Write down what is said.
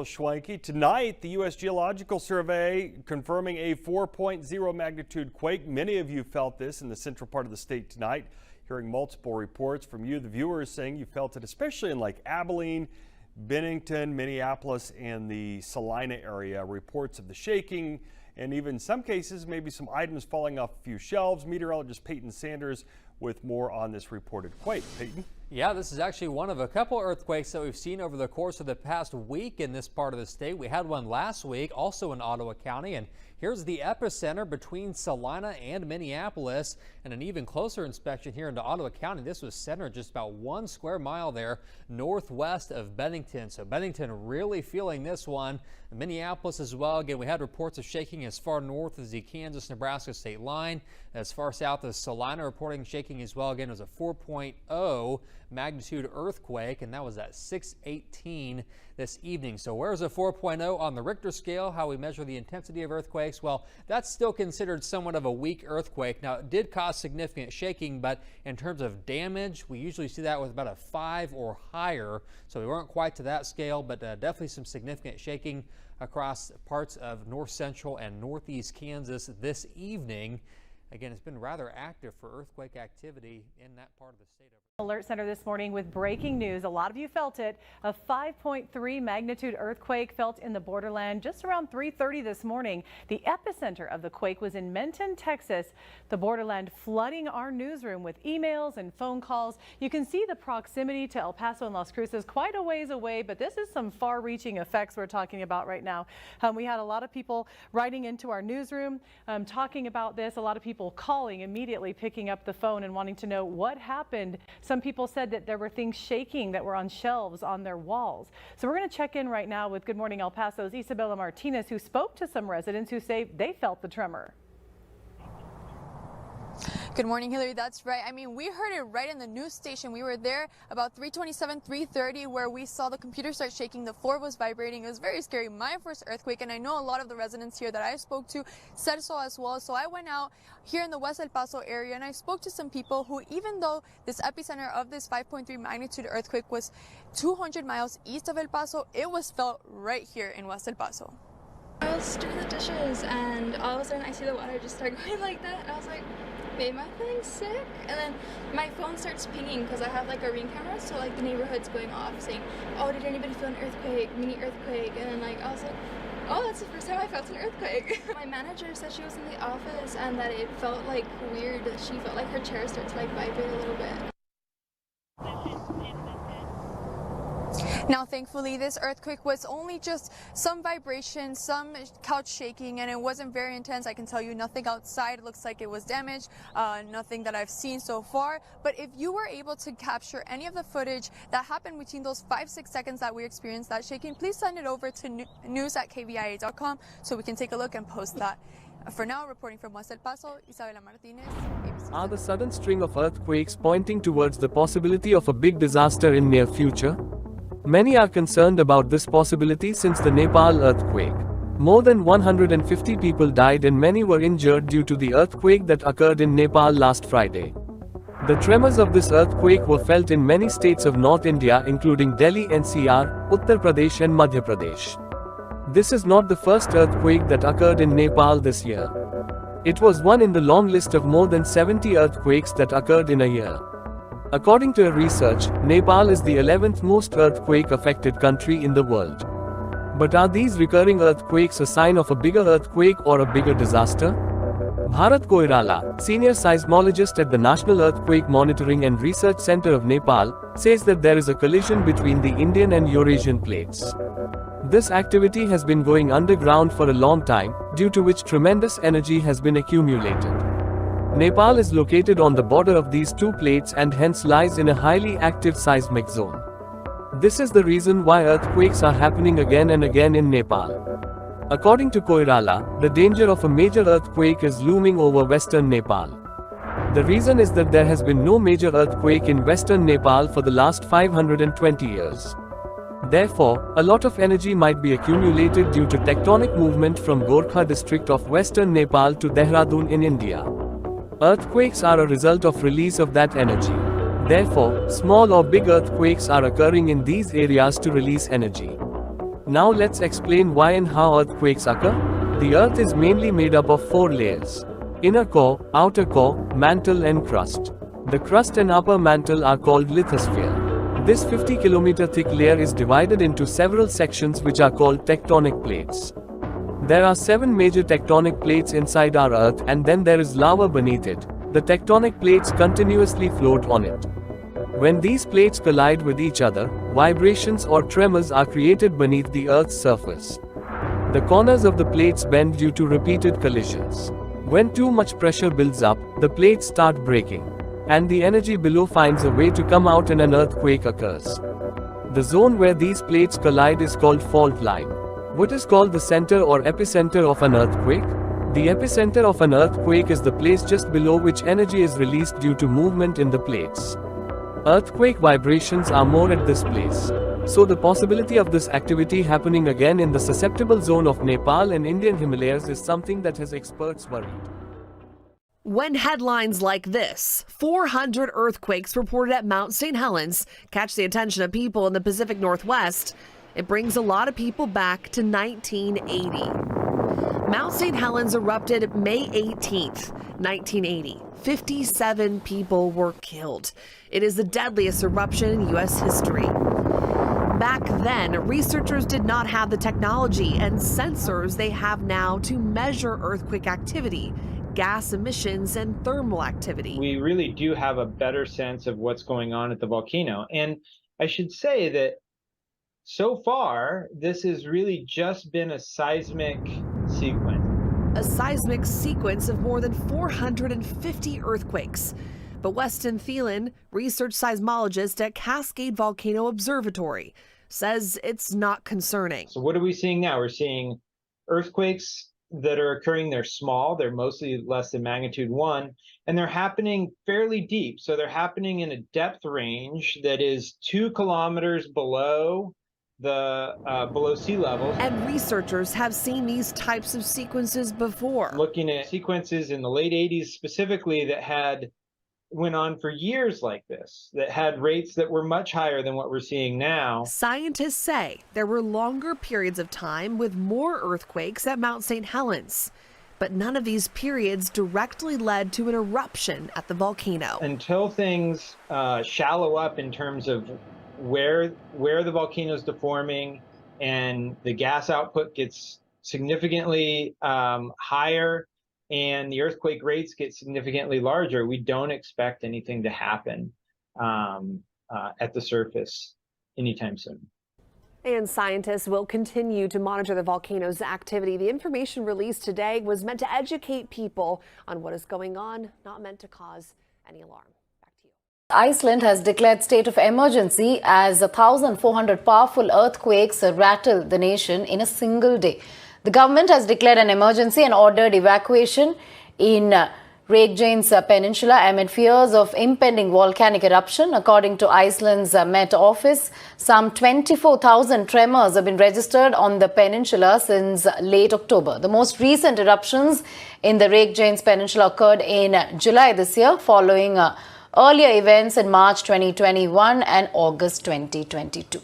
Schwanke. Tonight, the U.S. Geological Survey confirming a 4.0 magnitude quake. Many of you felt this in the central part of the state tonight. Hearing multiple reports from you, the viewers, saying you felt it, especially in like Abilene, Bennington, Minneapolis, and the Salina area. Reports of the shaking, and even in some cases, maybe some items falling off a few shelves. Meteorologist Peyton Sanders with more on this reported quake. Peyton? Yeah, this is actually one of a couple earthquakes that we've seen over the course of the past week in this part of the state. We had one last week, also in Ottawa County, and here's the epicenter between Salina and Minneapolis, and an even closer inspection here into Ottawa County. This was centered just about 1 square mile there northwest of Bennington. So Bennington really feeling this one. Minneapolis as well. Again, we had reports of shaking as far north as the Kansas-Nebraska state line, as far south as Salina reporting shaking as well. Again, it was a 4.0 magnitude earthquake, and that was at 6:18 this evening. So where's a 4.0 on the Richter scale, how we measure the intensity of earthquakes? Well, that's still considered somewhat of a weak earthquake. Now, it did cause significant shaking, but in terms of damage, we usually see that with about a 5 or higher. So we weren't quite to that scale, but definitely some significant shaking across parts of north central and northeast Kansas this evening. Again, it's been rather active for earthquake activity in that part of the state. Alert Center this morning with breaking news. A lot of you felt it. A 5.3 magnitude earthquake felt in the borderland just around 3:30 this morning. The epicenter of the quake was in Menton, Texas. The borderland flooding our newsroom with emails and phone calls. You can see the proximity to El Paso and Las Cruces quite a ways away, but this is some far-reaching effects we're talking about right now. We had a lot of people writing into our newsroom talking about this. A lot of people calling, immediately picking up the phone and wanting to know what happened. Some people said that there were things shaking that were on shelves on their walls. So we're going to check in right now with Good Morning El Paso's Isabella Martinez, who spoke to some residents who say they felt the tremor. Good morning, Hillary. That's right. I mean, we heard it right in the news station. We were there about 3:27, 3:30, where we saw the computer start shaking. The floor was vibrating. It was very scary. My first earthquake, and I know a lot of the residents here that I spoke to said so as well. So I went out here in the West El Paso area, and I spoke to some people who, even though this epicenter of this 5.3 magnitude earthquake was 200 miles east of El Paso, it was felt right here in West El Paso. I was doing the dishes, and all of a sudden I see the water just start going like that, and I was like, babe, am I feeling sick? And then my phone starts pinging because I have like a Ring camera, so like the neighborhood's going off saying, oh, did anybody feel an earthquake, mini earthquake? And then like I was like, oh, that's the first time I felt an earthquake. My manager said she was in the office and that it felt like weird. She felt like her chair started to like vibrate a little bit. Now, thankfully, this earthquake was only just some vibration, some couch shaking, and it wasn't very intense. I can tell you nothing outside looks like it was damaged, nothing that I've seen so far. But if you were able to capture any of the footage that happened between those 5-6 seconds that we experienced that shaking, please send it over to news@kvia.com so we can take a look and post that. For now, reporting from West El Paso, Isabella Martinez, ABC. Are the sudden string of earthquakes pointing towards the possibility of a big disaster in near future? Many are concerned about this possibility since the Nepal earthquake. More than 150 people died and many were injured due to the earthquake that occurred in Nepal last Friday. The tremors of this earthquake were felt in many states of North India, including Delhi NCR, Uttar Pradesh and Madhya Pradesh. This is not the first earthquake that occurred in Nepal this year. It was one in the long list of more than 70 earthquakes that occurred in a year. According to a research, Nepal is the 11th most earthquake-affected country in the world. But are these recurring earthquakes a sign of a bigger earthquake or a bigger disaster? Bharat Koirala, senior seismologist at the National Earthquake Monitoring and Research Center of Nepal, says that there is a collision between the Indian and Eurasian plates. This activity has been going underground for a long time, due to which tremendous energy has been accumulated. Nepal is located on the border of these two plates and hence lies in a highly active seismic zone. This is the reason why earthquakes are happening again and again in Nepal. According to Koirala, the danger of a major earthquake is looming over western Nepal. The reason is that there has been no major earthquake in western Nepal for the last 520 years. Therefore, a lot of energy might be accumulated due to tectonic movement from Gorkha district of western Nepal to Dehradun in India. Earthquakes are a result of release of that energy. Therefore, small or big earthquakes are occurring in these areas to release energy. Now let's explain why and how earthquakes occur. The Earth is mainly made up of 4 layers: inner core, outer core, mantle and crust. The crust and upper mantle are called lithosphere. This 50-kilometer thick layer is divided into several sections which are called tectonic plates. There are 7 major tectonic plates inside our Earth, and then there is lava beneath it. The tectonic plates continuously float on it. When these plates collide with each other, vibrations or tremors are created beneath the Earth's surface. The corners of the plates bend due to repeated collisions. When too much pressure builds up, the plates start breaking, and the energy below finds a way to come out and an earthquake occurs. The zone where these plates collide is called fault line. What is called the center or epicenter of an earthquake? The epicenter of an earthquake is the place just below which energy is released due to movement in the plates. Earthquake vibrations are more at this place. So the possibility of this activity happening again in the susceptible zone of Nepal and Indian Himalayas is something that has experts worried. When headlines like this, 400 earthquakes reported at Mount St. Helens, catch the attention of people in the Pacific Northwest, it brings a lot of people back to 1980. Mount St. Helens erupted May 18th, 1980. 57 people were killed. It is the deadliest eruption in U.S. history. Back then, researchers did not have the technology and sensors they have now to measure earthquake activity, gas emissions, and thermal activity. We really do have a better sense of what's going on at the volcano. And I should say that so far, this has really just been a seismic sequence. A seismic sequence of more than 450 earthquakes. But Weston Thielen, research seismologist at Cascade Volcano Observatory, says it's not concerning. So what are we seeing now? We're seeing earthquakes that are occurring. They're small. They're mostly less than magnitude 1, and they're happening fairly deep. So they're happening in a depth range that is 2 kilometers below below sea level. And researchers have seen these types of sequences before. Looking at sequences in the late 80s specifically that went on for years like this, that had rates that were much higher than what we're seeing now. Scientists say there were longer periods of time with more earthquakes at Mount St. Helens, but none of these periods directly led to an eruption at the volcano. Until things shallow up in terms of where the volcano is deforming and the gas output gets significantly higher and the earthquake rates get significantly larger, we don't expect anything to happen at the surface anytime soon. And scientists will continue to monitor the volcano's activity. The information released today was meant to educate people on what is going on, not meant to cause any alarm. Iceland has declared state of emergency as 1,400 powerful earthquakes rattled the nation in a single day. The government has declared an emergency and ordered evacuation in Reykjanes Peninsula amid fears of impending volcanic eruption. According to Iceland's Met Office, some 24,000 tremors have been registered on the peninsula since late October. The most recent eruptions in the Reykjanes Peninsula occurred in July this year, following earlier events in March 2021 and August 2022.